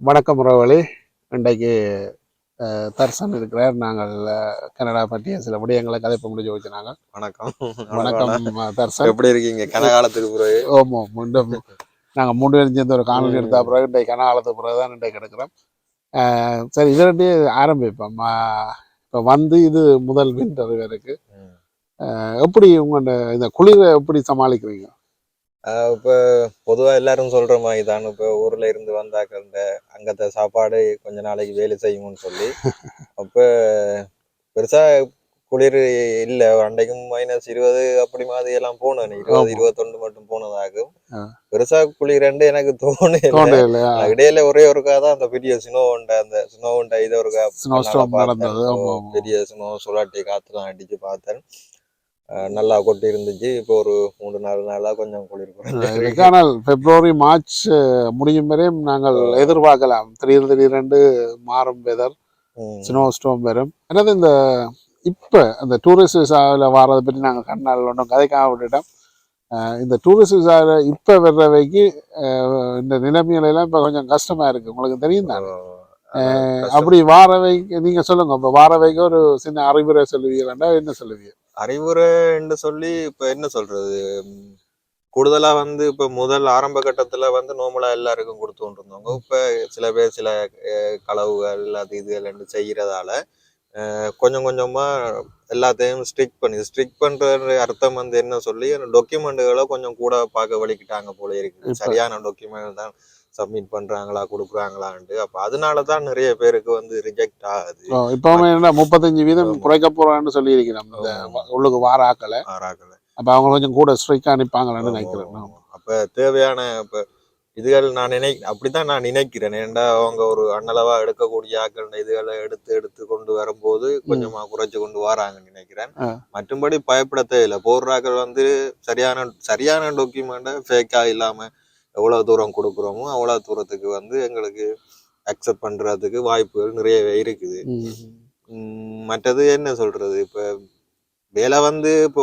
வணக்கம் உறவுகளே. இன்றைக்கு தர்சன் இருக்கிறார். நாங்கள் கனடா பற்றிய சில விடயங்களை கதைப்பு முடிஞ்சு வச்சு நாங்கள் வணக்கம். வணக்கம் தர்சன், எப்படி இருக்கீங்க? கனகாலத்துக்கு பிறகு. ஓமோ மீண்டும் நாங்கள் 3 பேரும் சேர்ந்து ஒரு காணொலி எடுத்த பிறகு இன்றைக்கு கனகாலத்துக்கு பிறகு தான் இன்றைக்கு எடுக்கிறோம். சரி, இதே ஆரம்பிப்போம். இப்போ வந்து இது முதல் வின்டர் இருக்கு. எப்படி உங்க இந்த குளிரை எப்படி சமாளிக்கிறீங்க? இப்போ பொதுவாக எல்லாரும் சொல்ற மாதிரி தான். இப்போ ஊர்ல இருந்து வந்தாக்க இந்த அங்கத்த சாப்பாடு கொஞ்ச நாளைக்கு வேலை செய்யும்னு சொல்லி அப்போ பெருசா குளிர் இல்லை. அன்றைக்கும் -20 அப்படி மாதிரி எல்லாம் போனேன். 20-21 மட்டும் போனதாகும். பெருசா குளிரண்டு எனக்கு தோணல. இடையில ஒரே ஒருக்கா தான் அந்த பெரிய ஸ்னோ இதை ஒருக்கா பெரிய ஸ்னோ சுழாட்டி காத்துலாம் அடிச்சு பார்த்தேன். நல்லா கொட்டி இருந்துச்சு. இப்போ ஒரு 3-4 நாளா கொஞ்சம் குளிர். ஆனால் பிப்ரவரி மார்ச் முடியும் வரையும் நாங்கள் எதிர்பார்க்கலாம் திடீரென்று மாறும் வெதர், ஸ்னோ ஸ்டோம் வரும். என்னது இந்த இப்போ அந்த டூரிஸ்ட் விசாவில் வர்றதை பற்றி நாங்கள் கண்ணால் ஒன்றும் கதைக்காக விட்டுட்டோம். இந்த டூரிஸ்ட் விசாவில் இப்போ வர்றவைக்கு இந்த நிலைமையிலாம் இப்போ கொஞ்சம் கஷ்டமா இருக்கு. உங்களுக்கு தெரியும் தானே? அப்படி வாரவைக்கு நீங்க சொல்லுங்க. இப்போ வாரவைக்கு ஒரு சின்ன அறிவுரை சொல்லுவீங்களா? என்ன சொல்லுவீங்க? அறிவுரை என்று சொல்லி இப்ப என்ன சொல்றது, கூடுதலா வந்து இப்ப முதல் ஆரம்ப கட்டத்துல வந்து நோமலா எல்லாருக்கும் கொடுத்துட்டு இருந்தவங்க. இப்ப சில பேர் சில களவுகள் அது இதுகள் செய்யறதால கொஞ்சம் கொஞ்சமா எல்லாத்தையும் ஸ்ட்ரிக் பண்ற அர்த்தம் வந்து என்ன சொல்லி டாக்குமெண்ட்டுகளை கொஞ்சம் கூட பார்க்க வலிக்கிட்டாங்க போல இருக்கு. சரியான டாக்குமெண்ட் தான் சப்மிட் பண்றாங்களா கொடுக்குறாங்களான்ட்டு. அப்ப அதனாலதான் நிறைய பேருக்கு வந்து ரிஜெக்ட் ஆகுது. இப்போ 35% குறைக்க போறான்னு சொல்லி இருக்கிறோம். உள்ளுக்கு வாராக்கல அப்ப அவங்க கொஞ்சம் கூட ஸ்ட்ரைக்கா அனுப்பாங்களான்னு நினைக்கிறேன். அப்ப தேவையான இப்ப இதுகள் நான் அப்படித்தான் நான் நினைக்கிறேன். ஏன்டா அவங்க ஒரு அன்னளவா எடுக்கக்கூடிய ஆக்கள் இதுகளை எடுத்து கொண்டு வரும்போது கொஞ்சமா குறைச்சு கொண்டு வராங்கன்னு நினைக்கிறேன். மற்றும்படி பயப்பட தேவையில்லை. போடுறாக்கள் வந்து சரியான டாக்குமெண்ட்டை ஃபேக்கா இல்லாம எவ்வளவு தூரம் கொடுக்குறோமோ அவ்வளவு தூரத்துக்கு வந்து எங்களுக்கு அக்செப்ட் பண்றதுக்கு வாய்ப்புகள் நிறையவே இருக்குது. மற்றது என்ன சொல்றது, இப்ப வேலை வந்து இப்போ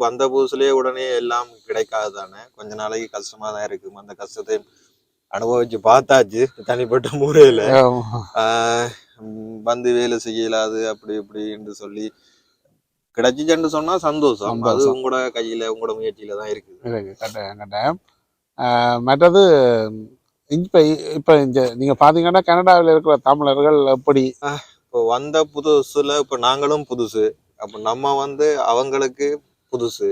வந்த புதுசுலயே உடனே எல்லாம் கிடைக்காது தானே. கொஞ்ச நாளைக்கு கஷ்டமா தான் இருக்கு. அந்த கஷ்டத்தை அனுபவிச்சு பார்த்தாச்சு தனிப்பட்ட முறையில. வந்து வேலை செய்யலாது அப்படி இப்படின்னு சொல்லி கிடைச்சிச்சுன்னு சொன்னா சந்தோஷம். அது உங்களோட கையில உங்களோட முயற்சியில தான் இருக்குது. மற்றது இப்ப நீங்க பாத்தீங்கன்னா கனடாவில் இருக்கிற தமிழர்கள் எப்படி இப்போ வந்த புதுசுல இப்ப நாங்களும் புதுசு. அப்ப நம்ம வந்து அவங்களுக்கு புதுசு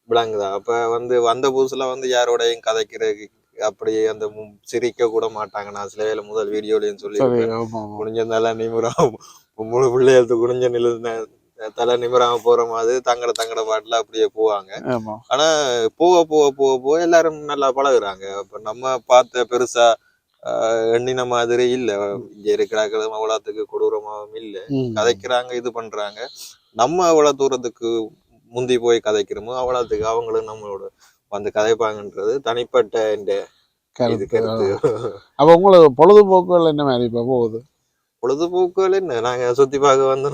விளங்குதா. அப்ப வந்து வந்த புதுசுல வந்து யாரோடையும் கதைக்கிறதுக்கு அப்படி அந்த சிரிக்க கூட மாட்டாங்க. நான் சில வேலை முதல் வீடியோலையும் சொல்லி குனிஞ்ச தலை நிமிரம் முழு பிள்ளைகளுக்கு குனிஞ்ச தலை நிமிராம போற மாதிரி தங்கட பாட்டுல அப்படியே போவாங்க. ஆனா போக எல்லாரும் நல்லா பழகுறாங்க. அப்ப நம்ம பார்த்த பெருசா எண்ணின மாதிரி இல்ல. இங்க இருக்கிறாங்களும் அவ்வளோத்துக்கு கொடூரமாவும் இல்ல. கதைக்கிறாங்க, இது பண்றாங்க. நம்ம அவ்வளவு தூரத்துக்கு முந்தி போய் கதைக்கிறோமோ அவ்வளோத்துக்கு அவங்களும் நம்மளோட வந்து கதைப்பாங்கன்றது தனிப்பட்ட இந்த இது கருத்து. அப்ப உங்களுக்கு பொழுதுபோக்குகள் என்ன மாதிரி இப்ப போகுது? பொழுதுபோக்குகள் என்ன, நாங்க சுத்தி பார்க்க வந்து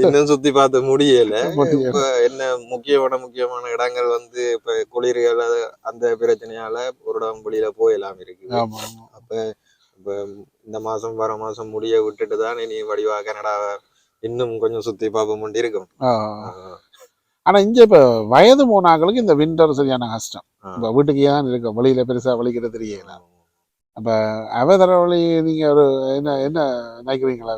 இன்னும் சுத்தி பார்த்த முடியல. இப்ப என்ன முக்கியமான இடங்கள் வந்து இப்ப குளிர்கள் அந்த பிரச்சனையால ஒரு இடம் வெளியில போயெல்லாம் இருக்கு. அப்ப இப்ப இந்த மாசம் வர மாசம் முடிய விட்டுட்டு தான் இனி வடிவா கனடாவை இன்னும் கொஞ்சம் சுத்தி பார்க்க முடி இருக்கும். ஆனா இங்க இப்ப வயது போனாங்களுக்கு இந்த விண்டர் சரியான கஷ்டம். இப்ப வீட்டுக்கு ஏன் இருக்க, வெளியில பெருசா வலிக்கிறது தெரியல. அப்ப அவதர வழி நீங்க ஒரு என்ன நினைக்கிறீங்களா?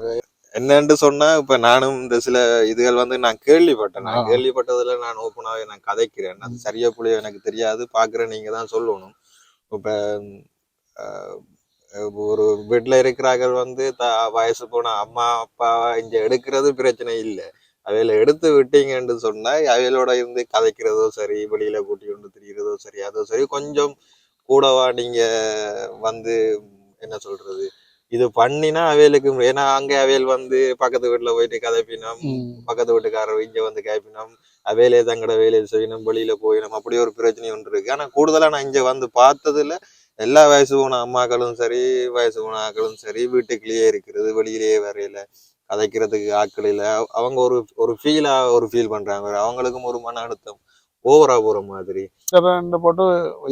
என்னன்னு சொன்னா இப்ப நானும் இந்த சில இதுகள் வந்து நான் கேள்விப்பட்டதுல நான் ஓப்பனாவே நான் கதைக்கிறேன். அது சரியா புள்ளியோ எனக்கு தெரியாது, பாக்குறேன், நீங்க தான் சொல்லணும். இப்ப ஒரு வீட்டுல இருக்கிறார்கள் வந்து வயசு போன அம்மா அப்பாவா இங்க எடுக்கிறது பிரச்சனை இல்லை. அவையில எடுத்து விட்டீங்கன்னு சொன்னா அவையிலோட இருந்து கதைக்கிறதோ சரி, வெளியில கூட்டி கொண்டு திரிகிறதோ சரி, அதோ சரி, கொஞ்சம் கூடவா நீங்க வந்து என்ன சொல்றது இது பண்ணினா அவைகளுக்கு. ஏன்னா அங்க அவையல் வந்து பக்கத்து வீட்டுல போயிட்டு கதைப்பினோம், பக்கத்து வீட்டுக்காரர் இங்க வந்து கேப்பினோம், அவையிலே தங்கட வேலையை செய்யணும், வெளியில போயிடும், அப்படி ஒரு பிரச்சனை ஒன்று இருக்கு. ஆனா கூடுதலா நான் இங்க வந்து பார்த்ததுல எல்லா வயசு போன அம்மாக்களும் சரி, வயசு போன ஆக்களும் சரி வீட்டுக்குள்ளேயே இருக்கிறது, வெளியிலேயே வரையில கதைக்கிறதுக்கு ஆட்கள் இல்லை. அவங்க ஒரு ஃபீல் பண்றாங்க. அவங்களுக்கும் ஒரு மன அழுத்தம் ஓவரா போற மாதிரி. ரெண்டு போட்டு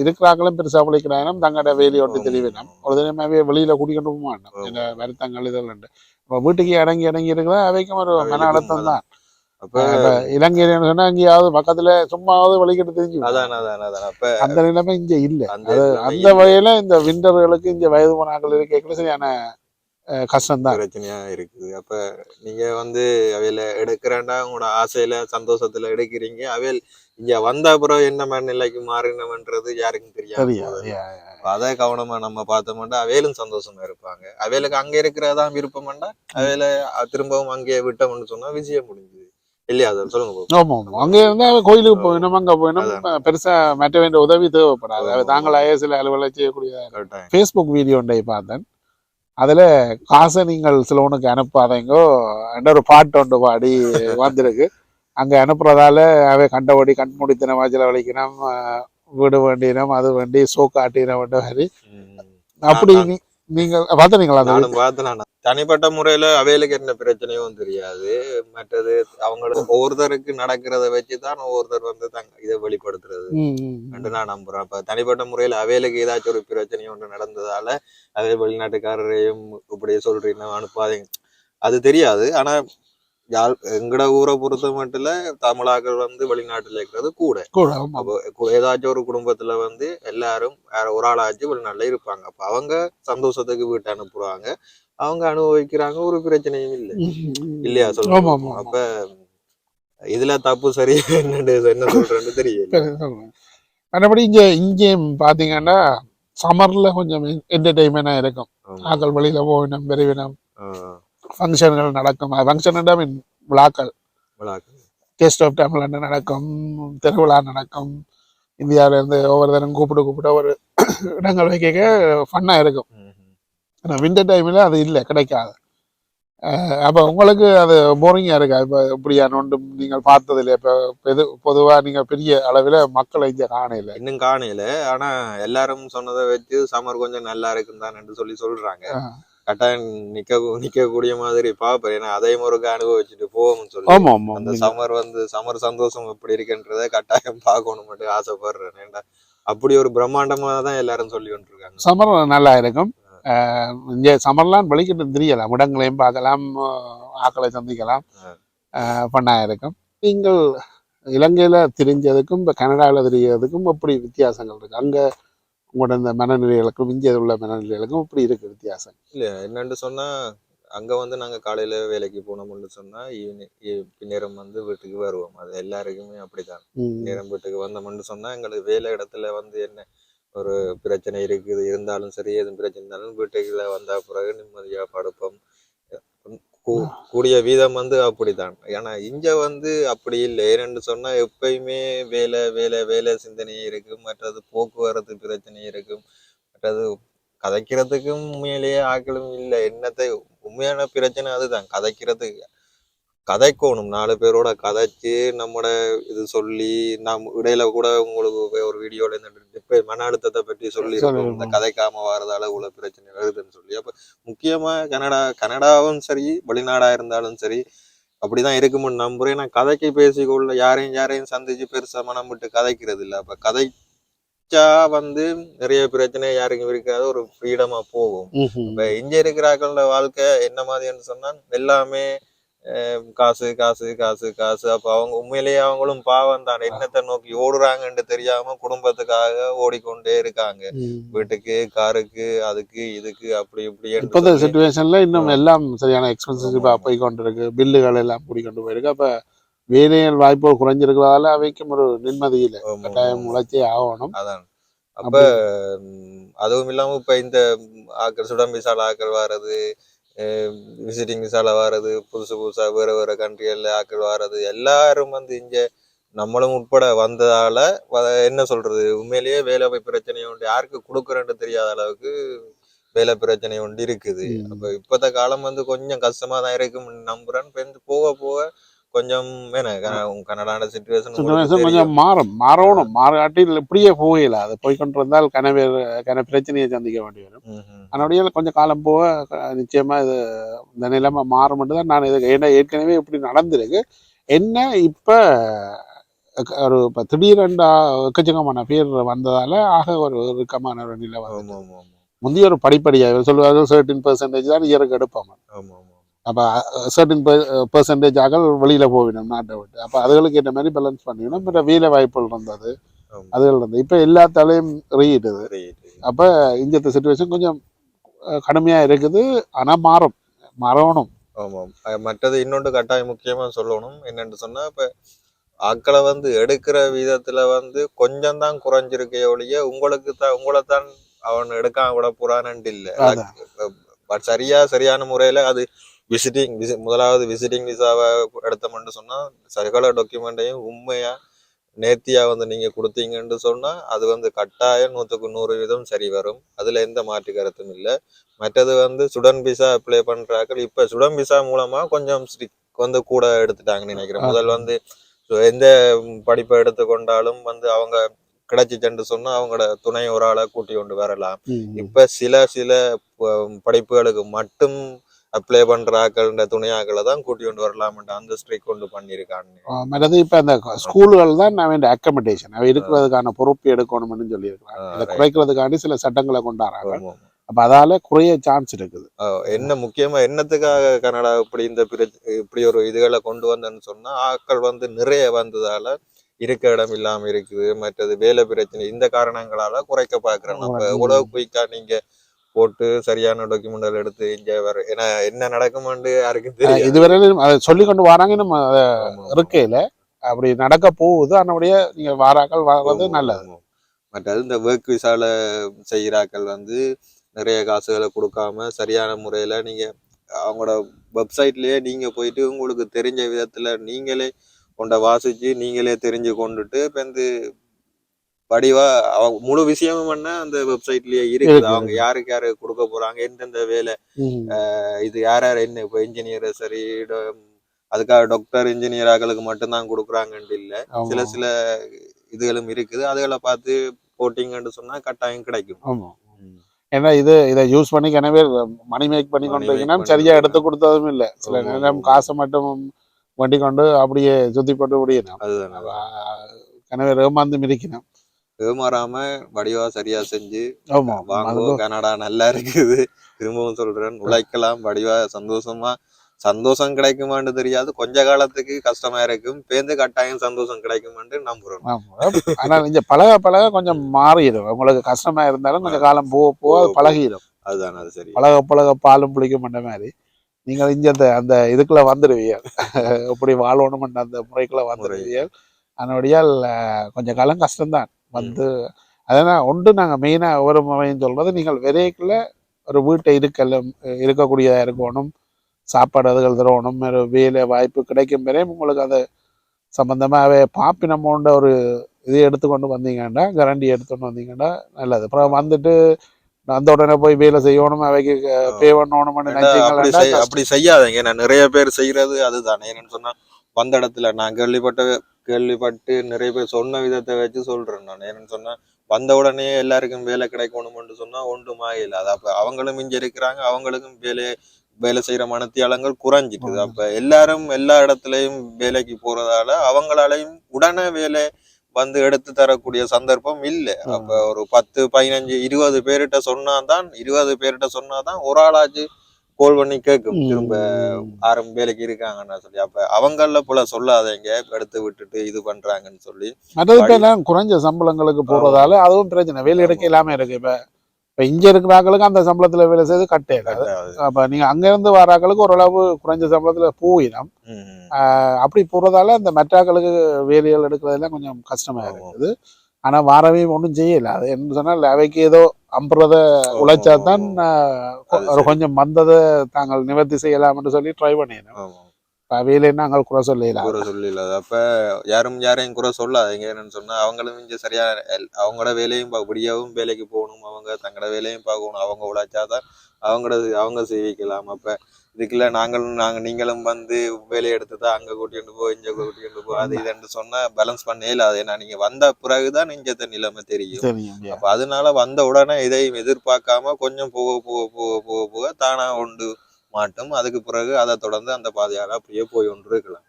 இருக்கிறாங்களும் பெருசா விളിக்கிறாங்க தங்கட வேலி ஒட்டு தெளிவினம் ஒரு தினமாவே வெளியில கூட்டிக்கிட்டு போக மாட்டோம் இந்த வருத்தங்கள் இதெல்லாம் இப்போ வீட்டுக்கு இறங்கி இறங்கி இருக்கிறதா அவைக்கும் ஒரு மன அழுத்தம் தான். அப்ப இலங்கையில சொன்னா எங்கேயாவது பக்கத்துல சும்மாவது வலிக்கிட்டு தெரிஞ்சு அப்ப அந்த நிலைமை இங்க இல்ல. அந்த வகையில இந்த விண்டர்களுக்கு இங்க வயது போனாக்கள் இருக்க சரியான கஷ்டம் தான் பிரச்சனையா இருக்குது. அப்ப நீங்க வந்து அவையில எடுக்கிறேன்டா உங்களோட ஆசையில சந்தோஷத்துல எடுக்கிறீங்க, அவையில் இங்க வந்த அப்புறம் என்ன மனநிலைக்கு மாறினவன்றது யாருக்கும் தெரியாது. அதை கவனமா நம்ம பார்த்தோம்னா அவையிலும் சந்தோஷமா இருப்பாங்க. அவைகளுக்கு அங்க இருக்கிறதான் விருப்பம்டா அவையில திரும்பவும் அங்கே விட்டோம்னு சொன்னா விஷயம் முடிஞ்சுது இல்லையா? அதை சொல்லுங்க. ஆமா அங்க இருந்தா கோயிலுக்கு போயிடும் அங்க போயிடும் பெருசா மற்ற வேண்டிய உதவி தேவைப்படாது. தாங்கள் ஐஎஸ்எல் அலுவலகம் செய்யக்கூடிய ஃபேஸ்புக் வீடியோ ஒன்றை பார்த்தேன். அதுல காசை நீங்கள் சிலவனுக்கு அனுப்பாதீங்கோ என்ற ஒரு பாட்டு ஒன்று பாடி வந்திருக்கு. அங்க அனுப்புறதால அவை கண்டபடி கண்மூடித்தன வாஜல வலிக்கணும் வீடு வேண்டினோம் அது வேண்டி சோக்காட்டினோம் மாதிரி அப்படி நீங்க பார்த்தீங்களா? நானும் பார்த்தேன். தனிப்பட்ட முறையில அவைகளுக்கு என்ன பிரச்சனையும் தெரியாது. மற்றது அவங்களுக்கு ஒவ்வொருத்தருக்கு நடக்கிறத வச்சுதான் ஒவ்வொருத்தர் வந்து இதை வெளிப்படுத்துறது நான் நம்புறேன். அப்ப தனிப்பட்ட முறையில அவைகளுக்கு ஏதாச்சும் ஒரு பிரச்சனையும் ஒன்று நடந்ததால அதே வெளிநாட்டுக்காரரையும் இப்படி சொல்றீங்க அனுப்பாதீங்க அது தெரியாது. ஆனா எங்கட ஊரை பொறுத்த மட்டும் தமிழாக்கள் வந்து வெளிநாட்டுல இருக்கிறது கூட. அப்போ ஏதாச்சும் ஒரு குடும்பத்துல வந்து எல்லாரும் ஒரு ஆளாச்சும் வெளிநாட்டுல இருப்பாங்க. அப்ப அவங்க சந்தோஷத்துக்கு வீட்டை அனுப்புறாங்க, அவங்க அனுபவிக்கிறாங்க, ஒரு பிரச்சனையும் இல்லை இல்லையா? சொல்லுங்க. அப்ப இதுல தப்பு சரி என்ன சொல்றேன்னு தெரியல. மற்றபடி இங்கேயும் பாத்தீங்கன்னா சம்மர்ல கொஞ்சம் என்டர்டைன்மெண்டா இருக்கும். ஆக்கள் வெளியில போகணும் விரைவினம் ஃபங்க்ஷன்கள் நடக்கும். ஃபங்க்ஷன் விழாக்கள் டேஸ்ட் ஆஃப் தமிழ் நடக்கும், திருவிழா நடக்கும். இந்தியாவிலேருந்து ஒவ்வொருத்தரும் கூப்பிட்டு ஒரு இடங்கள் வைக்க ஃபன்னாக இருக்கும். ஆனால் விண்டர் டைமில் அது இல்லை, கிடைக்காது. அப்போ உங்களுக்கு அது போரிங்காக இருக்கா? இப்போ இப்படியான ஒன்றும் நீங்கள் பார்த்ததில்லை? இப்போ பொதுவாக நீங்கள் பெரிய அளவில் மக்களை இங்கே காணையில் இன்னும் காணையில். ஆனால் எல்லாரும் சொன்னதை வச்சு சம்மர் கொஞ்சம் நல்லா இருக்குன்னு தான் சொல்லி சொல்கிறாங்க. கட்டாயம் நிக்கக்கூடிய மாதிரி பாப்பேன். ஏன்னா அதையும் ஒரு அனுபவிச்சுட்டு போவோம்னு சொல்லி அந்த சம்மர் சந்தோஷம் எப்படி இருக்குன்றத கட்டாயம் பார்க்கணும் மட்டும் ஆசைப்படுறேன். ஏன்டா அப்படி ஒரு பிரம்மாண்டமா தான் எல்லாரும் சொல்லி கொண்டிருக்காங்க. சம்மர் நல்லா இருக்கும். இங்கே சம்மர்லாம் வெளிக்கிட்டு தெரியலாம், இடங்களையும் பார்க்கலாம், ஆக்களை சந்திக்கலாம், பண்ணா இருக்கும். நீங்கள் இலங்கையில தெரிஞ்சதுக்கும் இப்போ கனடாவில் தெரியறதுக்கும் எப்படி வித்தியாசங்கள் இருக்கு? அங்க உங்களோட இந்த மனநிலைகளுக்கும் இங்கே உள்ள மனநிலைகளுக்கும் இப்படி இருக்கு வித்தியாசம்? இல்ல என்னன்னு சொன்னா அங்க வந்து நாங்க காலையில வேலைக்கு போனோம்னு சொன்னா பின்னேரம் வந்து வீட்டுக்கு வருவோம். அது எல்லாருக்குமே அப்படித்தான். நேரம் வீட்டுக்கு வந்தோம்னு சொன்னா எங்களுக்கு வேலை இடத்துல வந்து என்ன ஒரு பிரச்சனை இருக்குது இருந்தாலும் சரி, எதுவும் பிரச்சனை இருந்தாலும் வீட்டுக்குள்ள வந்த பிறகு நிம்மதியா படுப்போம். கூடிய வீதம் வந்து அப்படித்தான். ஏன்னா இங்க வந்து அப்படி இல்லை. ஏன்னு சொன்னா எப்பயுமே வேலை வேலை வேலை சிந்தனையே இருக்கும். மற்றது போக்குவரத்து பிரச்சனை இருக்கும். மற்றது கதைக்கிறதுக்கும் உண்மையிலேயே ஆக்களும் இல்லை. என்னத்தை உண்மையான பிரச்சனை அதுதான். கதைக்கணும் 4 பேரோட கதைச்சு நம்மட இது சொல்லி இடையில கூட உங்களுக்கு ஒரு வீடியோல இந்த மன அழுத்தத்தை பற்றி சொல்லி இந்த கதைக்காம வாரதால இவ்வளவு பிரச்சனை வருதுன்னு சொல்லி. அப்ப முக்கியமா கனடாவும் சரி வெளிநாடா இருந்தாலும் சரி அப்படிதான் இருக்கும்னு நம்புறேன். நான் கதைக்கு பேசிக்கொள்ள யாரையும் சந்திச்சு பெருசா மனம் விட்டு கதைக்கிறது இல்லை. அப்ப கதைச்சா வந்து நிறைய பிரச்சனை யாருக்கும் இருக்காது, ஒரு ஃப்ரீடமா போகும். இப்ப இங்க இருக்கிறார்களோட வாழ்க்கை என்ன மாதிரின்னு சொன்னா எல்லாமே காசு காசு காசு காசு. அப்ப அவங்க உண்மையிலேயே அவங்களும் பாவம் தான். என்னத்தை நோக்கி ஓடுறாங்கன்னு தெரியாம குடும்பத்துக்காக ஓடிக்கொண்டே இருக்காங்க. வீட்டுக்கு, காருக்கு, அதுக்கு இதுக்கு அப்படி இப்படி. இப்போத சிச்சுவேஷன்ல இன்னும் எல்லாம் சரியான எக்ஸ்பென்சிவா போய் கொண்டிருக்கு. பில்லுகள் எல்லாம் கூடி கொண்டு போயிருக்கு. அப்ப வேலைகள் வாய்ப்புகள் குறைஞ்சிருக்கிறதால அவைக்கும் ஒரு நிம்மதி இல்லை. கட்டாயம் உழைச்சே ஆகணும். அதான். அப்ப அதுவும் இல்லாம இப்ப இந்த ஆக்கள் சுடம்பிசால ஆக்கள் வாரது, விசிட்டிங் விசால வாரது, புதுசா வேற கண்ட்ரிகள்ல ஆக்கள் வாரது, எல்லாரும் வந்து இங்க நம்மளும் உட்பட வந்ததால என்ன சொல்றது, உண்மையிலேயே வேலை பிரச்சனை உண்டு. யாருக்கு கொடுக்குறேன்னு தெரியாத அளவுக்கு வேலை பிரச்சனை உண்டு இருக்குது. அப்ப இப்பத்த காலம் வந்து கொஞ்சம் கஷ்டமா தான் இருக்கும் நம்புறேன். போக போக கொஞ்சம் கனடான சிச்சுவேஷன் கொஞ்சம் மாறணும். மாறாட்டி இப்படியே போகல. அது போய்கொண்டு இருந்தால் கன பிரச்சனையை சந்திக்க வேண்டி வரும். அதனுடைய கொஞ்சம் காலம் போக நிச்சயமா இது இந்த நிலைமை மாறும் தான் நான் இது ஏற்கனவே இப்படி நடந்திருக்கு. என்ன இப்ப ஒரு இப்போ திடீரெண்டா எக்கச்சக்கமான பேர் வந்ததால ஆக ஒரு இறுக்கமான ஒரு நிலை வந்து ஆமா ஆமா ஆமா முந்தைய ஒரு படிப்படியாக சொல்லுவார்கள் 13% தான் இயருக்கு எடுப்பாங்க. ஆமா ஆமா அப்போ 13% ஆக வெளியில போவிடும் நாட்டை விட்டு. அப்போ அதுகளுக்கு ஏற்ற மாதிரி பேலன்ஸ் பண்ணிக்கணும். பிற வேலை வாய்ப்புகள் இருந்தது, ஆமா அதுகள் இருந்தது. இப்போ எல்லாத்தாலையும் ரீட்டுது. ரைட் அப்போ இந்த சுச்சுவேஷன் கொஞ்சம் கடுமையா இருக்குது. ஆனா மாறணும். ஆமாம் மற்றது இன்னொன்று கட்டாயம் முக்கியமா சொல்லணும் என்னன்னு சொன்னா இப்ப ஆக்களை வந்து எடுக்கிற விதத்துல வந்து கொஞ்சம் தான் குறைஞ்சிருக்கே ஒழிய உங்களை தான் அவன் எடுக்காம விட போறான்னு இல்லை. அதான். பட் சரியான முறையில அது முதலாவது விசிட்டிங் விசாவை எடுத்தோம்னு சொன்னா சகல டாக்குமெண்ட்டையும் உண்மையா நேர்த்தியா வந்து நீங்க கொடுத்தீங்கன்னு சொன்னா அது வந்து கட்டாயம் 100% சரி வரும். அதுல எந்த மாற்று கருத்தும் இல்லை. மற்றது வந்து ஸ்டூடெண்ட் விசா அப்ளை பண்றாக்கள் இப்ப ஸ்டூடெண்ட் விசா மூலமா கொஞ்சம் வந்து கூட எடுத்துட்டாங்கன்னு நினைக்கிறேன். முதல் வந்து எந்த படிப்பை எடுத்துக்கொண்டாலும் வந்து அவங்க கிடைச்சிச்சுன்னு சொன்னா அவங்களோட துணை ஒரு ஆளை கூட்டி கொண்டு வரலாம். இப்ப சில படிப்புகளுக்கு மட்டும் அப்ளை பண்ற ஆக்கள துணையாக்களை தான் கூட்டி கொண்டு வரலாம்ன்ற அந்த ஸ்ட்ரைக் கொண்டு பண்ணியிருக்காங்க. மற்றது இப்ப அந்த ஸ்கூல்கள் தான் அவன் அக்கமடேஷன் அவ இருக்கிறதுக்கான பொறுப்பு எடுக்கணும்னு சொல்லியிருக்கிறாங்க. இதை குறைக்கிறதுக்காண்டி சில சட்டங்களை கொண்டாடுறாங்க. அப்ப அதால குறைய சான்ஸ் இருக்குது. என்ன முக்கியமா என்னத்துக்காக கனடா இப்படி ஒரு இதுகளை கொண்டு வந்தேன்னு சொன்னா ஆக்கள் வந்து நிறைய வந்ததால இருக்க இடம் இல்லாம இருக்குது. மற்றது வேலை பிரச்சனை இந்த காரணங்களால குறைக்க பாக்குறேன். அப்ப எவ்வளவு குயிக்கா நீங்க போட்டு சரியான டாக்குமெண்ட் எடுத்து இங்க வர என்ன நடக்குமான்னு யாருக்கும் தெரியும். இதுவரையிலும் அதை சொல்லி கொண்டு வராங்க. நம்ம இருக்கையில அப்படி நடக்க போகுது. அதனுடைய நீங்க வாராக்கள் வர்றது நல்லது. மற்றது இந்த ஒர்க் விசால செய்யறாக்கள் வந்து நிறைய காசுகளை கொடுக்காம சரியான முறையில நீங்க அவங்களோட வெப்சைட்லயே நீங்க போயிட்டு உங்களுக்கு தெரிஞ்ச விதத்துல நீங்களே கொண்ட வாசிச்சு நீங்களே தெரிஞ்சு கொண்டுட்டு இப்ப இந்த வடிவா அவங்க முழு விஷயமும் பண்ண அந்த வெப்சைட்லயே இருக்குது. அவங்க யாருக்கு யாரு கொடுக்க போறாங்க, எந்தெந்த வேலை, இது யார் என்ன இப்போ இன்ஜினியர் சரி அதுக்காக டாக்டர் இன்ஜினியர் ஆக்களுக்கு மட்டும்தான் கொடுக்குறாங்கன்ட்டு இல்லை. சில இதுகளும் இருக்குது. அதுகளை பார்த்து போட்டிங்கன்னு சொன்னா கட்டாயம் கிடைக்கும். ஏன்னா இதை யூஸ் பண்ணி கனவே மணி மேக் பண்ணி கொண்டீங்கன்னா சரியா எடுத்து கொடுத்ததும் இல்லை. சில நேரம் காசை மட்டும் வண்டி கொண்டு அப்படியே சுத்தி போட்டு முடியணும். கனவே ஏமாந்து மிதிக்கணும். ஏமாறாம வடிவா சரியா செஞ்சு வாங்குவோம். கனடா நல்லா இருக்குது. திரும்பவும் சொல்றேன், உழைக்கலாம் வடிவா சந்தோஷம் கிடைக்குமான்னு தெரியாது. கொஞ்ச காலத்துக்கு கஷ்டமா இருக்கும். பேருந்து கட்டாயம் சந்தோஷம் கிடைக்குமான்னு நம்புறோம். ஆனா இங்க பழக கொஞ்சம் மாறிடும். உங்களுக்கு கஷ்டமா இருந்தாலும் கொஞ்சம் காலம் போக பழகிடும். அதுதான் அது சரி. பழக பாலும் புளிக்க மாட்ட மாதிரி நீங்கள் இங்க அந்த இதுக்குள்ள வந்துடுவீங்க. எப்படி வாழணும்ன்ற அந்த முறைக்குள்ள வந்துடுவீங்க. அதனுடைய கொஞ்சம் காலம் கஷ்டம்தான் வந்து. அதனால் ஒன்று நாங்கள் மெயினாக ஒவ்வொரு முறையும் சொல்றது, நீங்கள் விரைக்குள்ள ஒரு வீட்டை இருக்கக்கூடியதாக இருக்கணும். சாப்பாடு அதுகள் தரணும். வேலை வாய்ப்பு கிடைக்கும் வரை உங்களுக்கு அது சம்பந்தமாகவே பாப்பினமோன்ற ஒரு இதை எடுத்துக்கொண்டு வந்தீங்கன்னா, கேரண்டி எடுத்துட்டு வந்தீங்கன்னா நல்லது. அப்புறம் வந்துட்டு அந்த உடனே போய் வேலை செய்யணும், அவைக்கு பே பண்ணணும்னு நினைச்சீங்கன்னா அப்படி செய்யாதீங்க. நான் நிறைய பேர் செய்யறது அதுதான். என்னன்னு சொன்னா வந்த இடத்துல நான் கேள்விப்பட்டு நிறைய பேர் சொன்ன விதத்தை வச்சு சொல்றேன். நான் என்னன்னு சொன்னா வந்த உடனே எல்லாருக்கும் வேலை கிடைக்கணும்னு சொன்னா ஒன்றுமா இல்லை. அது அப்ப அவங்களும் இங்க இருக்கிறாங்க, அவங்களுக்கும் வேலை செய்யற மனத்தியாளங்கள் குறைஞ்சிட்டுது. அப்ப எல்லாரும் எல்லா இடத்துலயும் வேலைக்கு போறதால அவங்களாலையும் உடனே வேலை வந்து எடுத்து தரக்கூடிய சந்தர்ப்பம் இல்லை. அப்ப ஒரு 10, 15, 20 பேர்கிட்ட சொன்னாதான் ஒரு ஆளாச்சு கோல் பண்ணி கேட்கும் திரும்ப வேலைக்கு இருக்காங்கன்னு சொல்லி. அப்ப அவங்கள போல சொல்லாதீங்க, எடுத்து விட்டுட்டு இது பண்றாங்கன்னு சொல்லி. மற்றது குறைஞ்ச சம்பளங்களுக்கு போறதால அதுவும் பிரச்சனை. வேலை எடுக்க இல்லாம இருக்கு. இப்ப இங்க இருக்கிறாங்களுக்கு அந்த சம்பளத்துல வேலை செய்து கட்டேடாது. அப்ப நீங்க அங்க இருந்து வராக்களுக்கு ஓரளவு குறைஞ்ச சம்பளத்துல போயிடும். அப்படி போறதால அந்த மற்றாக்களுக்கு வேலைகள் எடுக்கிறதெல்லாம் கொஞ்சம் கஷ்டமா இருக்குது. ஆனா வாரவே ஒன்றும் செய்யல. அது என்ன சொன்னால் அவைக்கு ஏதோ அம்புறத உழைச்சாதான் கொஞ்சம் வந்ததை தாங்கள் நிவர்த்தி செய்யலாம்னு சொல்லி ட்ரை பண்ணிடணும். வேலையை நாங்கள் குறை சொல்லல. அப்ப யாரையும் குறை சொல்லாதீங்க. என்னன்னு சொன்னா அவங்களும் இங்க சரியா அவங்களோட வேலையும் விடியவும் வேலைக்கு போகணும், அவங்க தங்களோட வேலையும் பார்க்கணும். அவங்க உழைச்சாதான் அவங்க சேவிக்கலாம். அப்ப இதுக்குள்ள நீங்களும் வந்து வேலையை எடுத்துதான் அங்க கூட்டிட்டு போ இங்க கூட்டிட்டு போ அது இதுன்னு சொன்னா பேலன்ஸ் பண்ணல. அது ஏன்னா நீங்க வந்த பிறகுதான் இங்க நிலைமை தெரியும். அப்ப அதனால வந்த உடனே இதையும் எதிர்பார்க்காம கொஞ்சம் போக தானா உண்டு மாட்டும். அதுக்கு பிறகு அதை தொடர்ந்து அந்த பாதையால அப்படியே போய் கொண்டு இருக்கலாம்.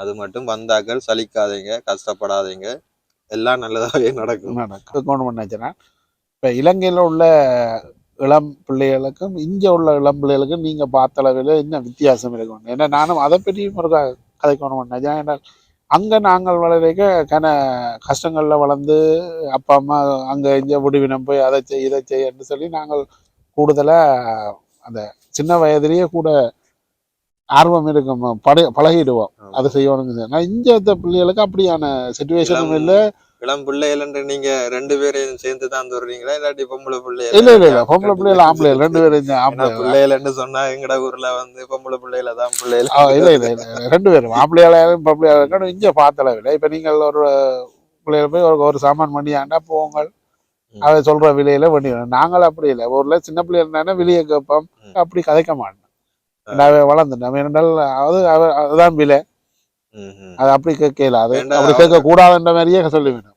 அது மட்டும் வந்தாக்கள் சலிக்காதீங்க, கஷ்டப்படாதீங்க, எல்லாம் நல்லதாவே நடக்கும். இப்ப இலங்கையில உள்ள இளம் பிள்ளைகளுக்கும் இங்க உள்ள இளம் பிள்ளைகளுக்கும் நீங்க பார்த்த அளவில் என்ன வித்தியாசம் இருக்கும்? ஏன்னா நானும் அதை பற்றியும் ஒரு கதைக்கணும் நினைச்சேன். ஏன்னா அங்க நாங்கள் வளர்க்க கஷ்டங்கள்ல வளர்ந்து அப்பா அம்மா அங்க இங்க விடுவினம் போய் அதை செய் இதை செய்யன்னு சொல்லி நாங்கள் கூடுதலா அந்த சின்ன வயதிலேயே கூட ஆர்வம் இருக்கும், பழகிடுவோம் அதை செய்யணும். நான் இங்க பிள்ளைகளுக்கு அப்படியான சிச்சுவேஷனும் இல்லை. இளம் பிள்ளைகள் நீங்க 2 பேரையும் சேர்ந்து தான் தருவீங்களா இல்லாட்டி பொம்பளை பிள்ளைகள்? இல்ல பொம்பளை பிள்ளைகள் ஆம்பளை 2 பேரும் ஆம்பளை பிள்ளைகள்னு சொன்னா எங்கட ஊர்ல பொம்பளை பிள்ளைகள தான் பிள்ளைகள். இல்ல 2 பேரும் ஆம்பளையாலும் பொம்பளையாலும் இங்க பார்த்தளவில்லை. இப்ப நீங்கள் ஒரு பிள்ளைகள் போய் ஒரு சாமான் பண்ணியாண்டா போங்கள், அதை சொல்ற விலையில பண்ணிடுவோம். நாங்கள் அப்படி இல்லை, ஊர்ல சின்ன பிள்ளைகள் வெளியே கேட்போம், அப்படி கதைக்க மாட்டோம். வளர்ந்துட்டோம் என்றால் அதுதான் விலை, அது அப்படி கேட்கல, அது அப்படி கேட்க கூடாதுன்ற மாதிரியே சொல்லிவிடும்.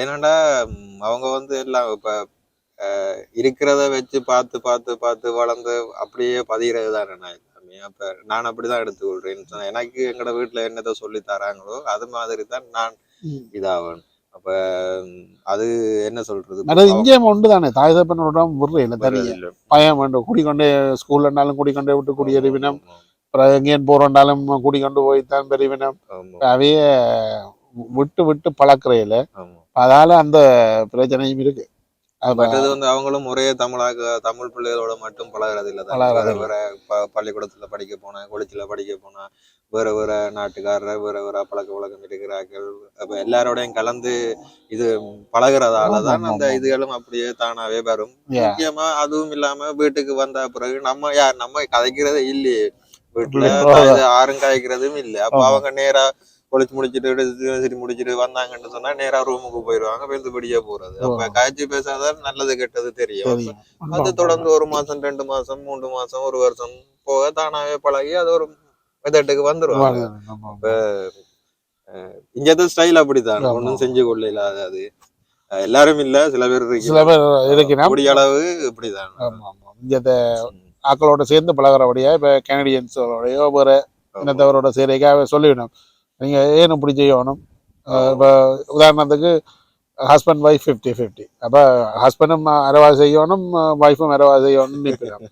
ஏன்னாண்டா அவங்க எல்லாம் இப்ப இருக்கிறத வச்சு பார்த்து பார்த்து பார்த்து வளர்ந்து அப்படியே பதிகிறது தானே எல்லாமே. அப்ப நான் அப்படிதான் எடுத்துக்கொள்றேன். எனக்கு எங்கட வீட்டுல என்னதை சொல்லி தராங்களோ அது மாதிரி தான் நான் இதாகணும். அப்ப அது என்ன சொல்றது, இங்கே உண்டு தானே, தாய் தப்பனோட விடுறேன் தனியா பயம் வேண்டும், கூடிக்கொண்டே ஸ்கூல்ல இருந்தாலும் கூடிக்கொண்டே விட்டு குடியேறிவினம், அப்புறம் எங்கேயும் போறோண்டாலும் கூடிக்கொண்டு போய்த்தான் பெரியவினம். அவைய விட்டு விட்டு பழக்கிறேல, அதால அந்த பிரச்சனையும் இருக்கு. அவங்களும் ஒரே தமிழ் பிள்ளைகளோட மட்டும் பழகிறது இல்லை. வேற பள்ளிக்கூடத்துல படிக்க போனா, கொளிச்சில படிக்க போனா வேற வேற நாட்டுக்காரர் வேற வேற பழக்க வழக்கம் இருக்கிறார்கள். அப்ப எல்லாரோடையும் கலந்து இது பழகிறதாலதான் அந்த இதுகளும் அப்படியே தானாவே வரும். முக்கியமா அதுவும் இல்லாம வீட்டுக்கு வந்த பிறகு நம்ம கதைக்கிறதே இல்லையே, வீட்டுல யாரும் கதைக்கிறதும் இல்லை. அப்ப அவங்க நேரா கொளிச்சு முடிச்சுட்டு முடிச்சுட்டு வந்தாங்கன்னு சொன்னா நேரா ரூமுக்கு போயிடுவாங்க, வெறுதுபடியா போறது. அப்ப காய்ச்சி பேசாதான் நல்லது கெட்டது தெரியும். அது தொடர்ந்து 1 மாசம் 2 மாசம் 3 மாசம் 1 வருஷம் போக தானாவே பழகி அது ஒரு மெதட்டுக்கு வந்துருவாங்க. இப்ப இங்கதான் ஸ்டைல் அப்படித்தான், ஒன்னும் செஞ்சு கொள்ள இல்லாத. அது எல்லாரும் இல்ல, சில பேர் கூடிய அளவு இப்படிதான் இங்க ஆக்களோட சேர்ந்து பழகிறபடியா. இப்ப கனடியன்ஸோடயோ வேற இனத்தவரோட சேர்க்கையாக சொல்லிவிடும், நீங்க ஏன் இப்படி செய்யணும். இப்போ உதாரணத்துக்கு ஹஸ்பண்ட் ஒய்ஃப் 50-50, அப்போ ஹஸ்பண்டும் அரவாசி செய்யணும், ஒய்ஃபும் அரவாசி செய்யணும்னு நிற்கலாம்.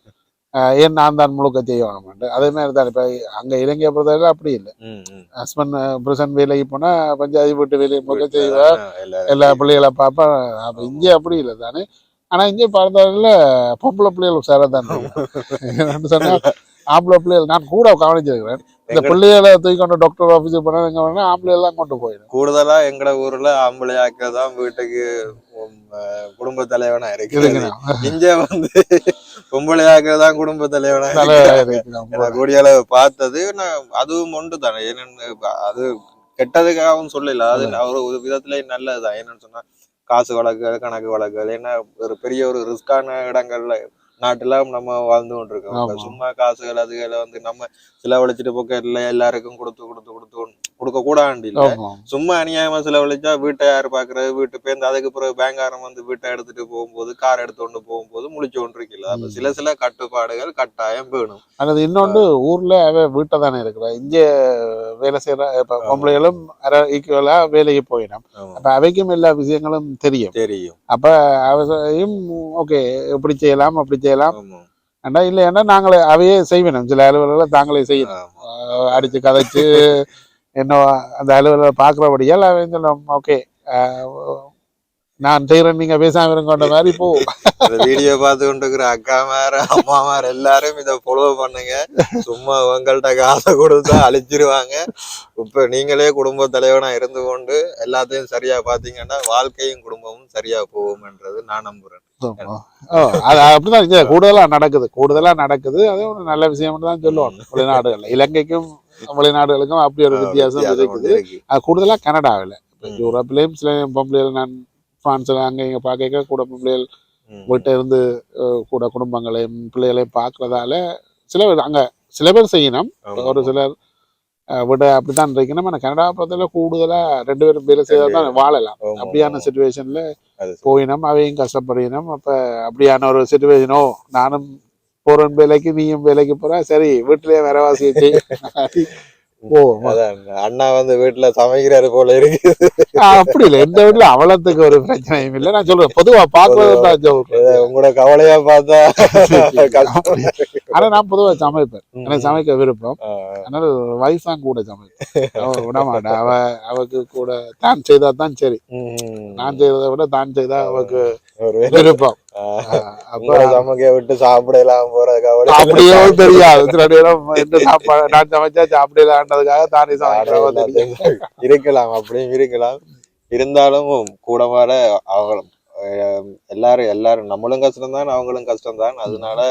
ஏன் நான் தான் முழுக்க செய்யணும். அதே மாதிரி தான் இப்போ அங்கே இலங்கையை பொறுத்தவரை அப்படி இல்லை. ஹஸ்பண்ட் புருஷன் வேலைக்கு போனால் பஞ்சாயத்து வீட்டு வேலையை முழுக்க செய்வேன், எல்லா பிள்ளைகளை பார்ப்பேன். அப்போ இங்கே அப்படி இல்லை தானே. ஆனால் இங்கே பார்த்தவரையில் பொம்பளை பிள்ளைகள் உஷாராக தான் என்னன்னு சொன்னால் ஆம்பளை பிள்ளைகள் நான் கூட கவனிச்சிருக்கிறேன். இந்த பிள்ளைகளை தூக்கி டாக்டர் ஆஃபீஸுக்கு போனா எங்க வேணா ஆம்பளை எல்லாம் கொண்டு போயிடும். கூடுதலா எங்கட ஊர்ல ஆம்பளை ஆக்கதான் வீட்டுக்கு குடும்ப தலைவனா இருக்கு. இங்க பொம்பளை ஆக்கதான் குடும்ப தலைவனா கூடிய அளவு பார்த்தது. அதுவும் ஒன்று தானே, என்னன்னு அது கெட்டதுக்காகவும் சொல்லல, அது ஒரு விதத்துல நல்லதுதான். என்னன்னு சொன்னா காசு வழக்குகள் கணக்கு வழக்குகள், ஏன்னா ஒரு பெரிய ஒரு ரிஸ்கான இடங்கள்ல நாட்டுல நம்ம வாழ்ந்து கொண்டிருக்கோம். சும்மா காசுகள் அதுகளை நம்ம செலவழிச்சிட்டு போக்க இல்லை, எல்லாருக்கும் கொடுக்க கூடாது இல்ல. சும்மா அநியாயமா செலவழிச்சா வீட்டை யாரு பாக்குறது, வீட்டு பேருந்து அதுக்கு பிறகு பேங்காரம் வீட்டை எடுத்துட்டு போகும்போது கார் எடுத்துட்டு போகும்போது முழிச்சு கொண்டிருக்கல. அப்ப சில கட்டுப்பாடுகள் கட்டாயம் வேணும். அல்லது இன்னொன்று ஊர்ல வீட்டை தானே இருக்கிற, இங்க வேலை செய்யற பொம்பளைகளும் ஈக்குவலா வேலைக்கு போயிடும். அப்ப அவைக்கும் எல்லா விஷயங்களும் தெரியும். அப்ப அவையும் ஓகே இப்படி செய்யலாம் அப்படி செய்யலாம் இல்லையா, நாங்களே அவையே செய்வேணும். சில அலுவலர்களை தாங்களே செய்யணும், அடிச்சு கதைச்சு என்ன அந்த அலுவலரை பாக்குறபடியால் அவன் சொல்லலாம் ஓகே நான் செய்யறேன் நீங்க பேசாம இருங்கன்ற மாதிரி போ. வீடியோ பார்த்து கொண்டு இருக்கிற அக்கா மார அம்மா மார எல்லாரும் இதை ஃபாலோ பண்ணுங்க. சும்மா உங்கள்கிட்ட காசை கொடுத்தா அழிச்சிருவாங்க. இப்ப நீங்களே குடும்ப தலைவனா இருந்து கொண்டு எல்லாத்தையும் சரியா பாத்தீங்கன்னா வாழ்க்கையும் குடும்பமும் சரியா போகும்ன்றது நான் நம்புறேன். அப்படிதான் இங்க கூடுதலா நடக்குது. அது ஒரு நல்ல விஷயம் தான் சொல்லுவாங்க. வெளிநாடுகள்ல இலங்கைக்கும் வெளிநாடுகளுக்கும் அப்படி ஒரு வித்தியாசம் இருக்குது. அது கூடுதலா கனடாவில் யூரோப்லயும் சில பொம்பளைகள் நான் பிரான்ஸ்ல அங்க இங்க பார்க்க கூட பிள்ளைகள் வீட்டை இருந்து கூட குடும்பங்களையும் பிள்ளைகளையும் பார்க்கறதால சில பேர் செய்யணும், ஒரு சிலர் விட அப்படித்தான் இருக்கணும். ஆனால் கனடா பொறுத்தவரை கூடுதலா 2 பேரும் வேலை செய்தால்தான் வாழலாம். அப்படியான சிச்சுவேஷன்ல போயினோம், அவையும் கஷ்டப்படணும். அப்ப அப்படியான ஒரு சிச்சுவேஷனோ நானும் போறன் வேலைக்கு நீயும் வேலைக்கு போற, சரி வீட்டிலேயே வரவாசியை செய். ஓ அதான் அண்ணா வந்து வீட்டுல சமைக்கிறாரு போல இருக்கு. அப்படி இல்லை, எந்த வீட்டுல அவலத்துக்கு ஒரு பிரச்சனையும் இல்லை. நான் சொல்றேன் பொதுவா பார்க்கறது தான் சொல்றேன். உங்களோட கவலையா பார்த்தா கஷ்டம். ஆனா நான் பொதுவா சமைப்பேன், எனக்கு சமைக்க விருப்பம். அதனால வயசான் கூட சமைப்பேன், அவ விடமாட்டா. அவக்கு கூட தான் செய்தா தான் சரி, நான் செய்யறதை விட தான் செய்தா அவக்கு விருப்பம். அப்ப சமைக்க விட்டு சாப்பிடலாம் போறது கவலை அப்படியே தெரியாது. சில நேரம் எந்த சாப்பாடு நான் சமைச்சா சாப்பிடலான்றதுக்காக தானே சமைக்கிறவங்க இருக்கலாம், அப்படியும் இருக்கலாம். இருந்தாலும் கூட வர அவங்களும் எல்லாரும் நம்மளும் கஷ்டம்தான், அவங்களும் கஷ்டம்தான். அதனால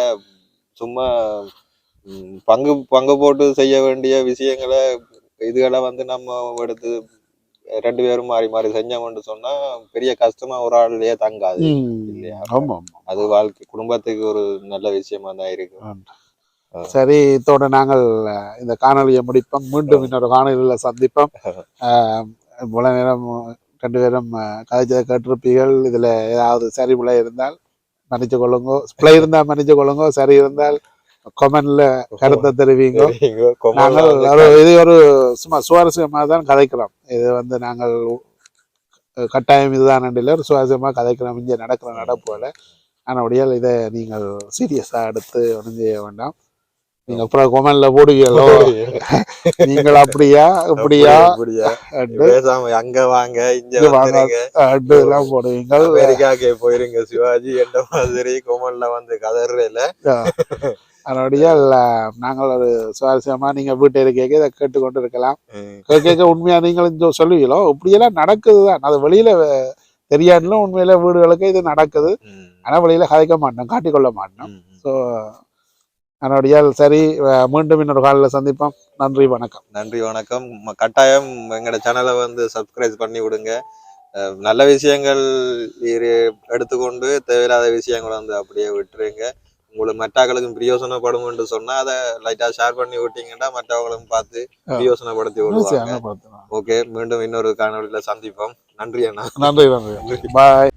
சும்மா பங்கு போட்டு செய்ய வேண்டிய விஷயங்களை இதுகளை வந்து நம்ம எடுத்து 2 பேரும் மாறி மாறி செஞ்சோம்னு சொன்னா பெரிய கஷ்டமா ஒரு ஆள்லயே தங்காது இல்லையா? அது வாழ்க்கை குடும்பத்துக்கு ஒரு நல்ல விஷயமா தான் இருக்கு. சரி, இதோட நாங்கள் இந்த காணொலியை முடிப்போம். மீண்டும் இன்னொரு காணொலியில சந்திப்போம். இவ்வளவு நேரம் 2 பேரும் கதைச்சதை கேட்டிருப்பீர்கள். இதுல ஏதாவது சரி பிள்ளை இருந்தால் மன்னிச்சு கொள்ளுங்க, பிள்ளை இருந்தால் மன்னிச்சு கொள்ளுங்க, சரி இருந்தால் கொமெண்ட்ல கருத்தை தெரிவிங்க. நாங்கள் இது ஒரு சும்மா சுவாரஸ்யமாக தான் கதைக்கிறோம். இது வந்து நாங்கள் கட்டாயம் இதுதான் இல்லை, ஒரு சுவாரஸ்யமாக கதைக்கிறோம் இங்கே நடக்கிற நடப்புல. ஆனால் இதை நீங்கள் சீரியஸா எடுத்து ஒன்றும் செய்ய வேண்டாம். நீங்க அப்புறம் கொமெண்ட்ல போடுவீங்களோ நீங்கள் அப்படியா இப்படியா அங்க வாங்க இங்க வாங்க எல்லாம் போடுவீங்க. அமெரிக்காக்கே போயிருங்க சிவாஜி என்ற மாதிரி கொமெண்ட்ல வந்து கதறல. அதனுடைய நாங்கள் ஒரு சுவாரஸ்யமா நீங்க வீட்டை கேட்க இதை கேட்டுக்கொண்டு இருக்கலாம். கேட்க உண்மையா நீங்களும் சொல்லுவீங்களோ இப்படியெல்லாம் நடக்குதுதான். அது வெளியில தெரியாதுல உண்மையில வீடுகளுக்கு இது நடக்குது. ஆனா வெளியில கதைக்க மாட்டோம், காட்டிக்கொள்ள மாட்டோம். ஸோ அதனுடைய சரி, மீண்டும் இன்னொரு காலில் சந்திப்போம். நன்றி வணக்கம். நன்றி வணக்கம். கட்டாயம் எங்களோட சேனலை வந்து சப்ஸ்கிரைப் பண்ணி விடுங்க. நல்ல விஷயங்கள் எடுத்துக்கொண்டு தேவையில்லாத விஷயங்களை வந்து அப்படியே விட்டுருங்க. உங்களுக்கு மற்றவங்களுக்கும் பிரயோசனப்படும் என்று சொன்னா அதை லைட்டா ஷேர் பண்ணி விட்டீங்கன்னா மற்றவங்களும் பார்த்து பிரயோசனப்படுத்தி விடுவாங்க. ஓகே, மீண்டும் இன்னொரு காணொலியில சந்திப்போம். நன்றி அண்ணா. நன்றி. பாய்.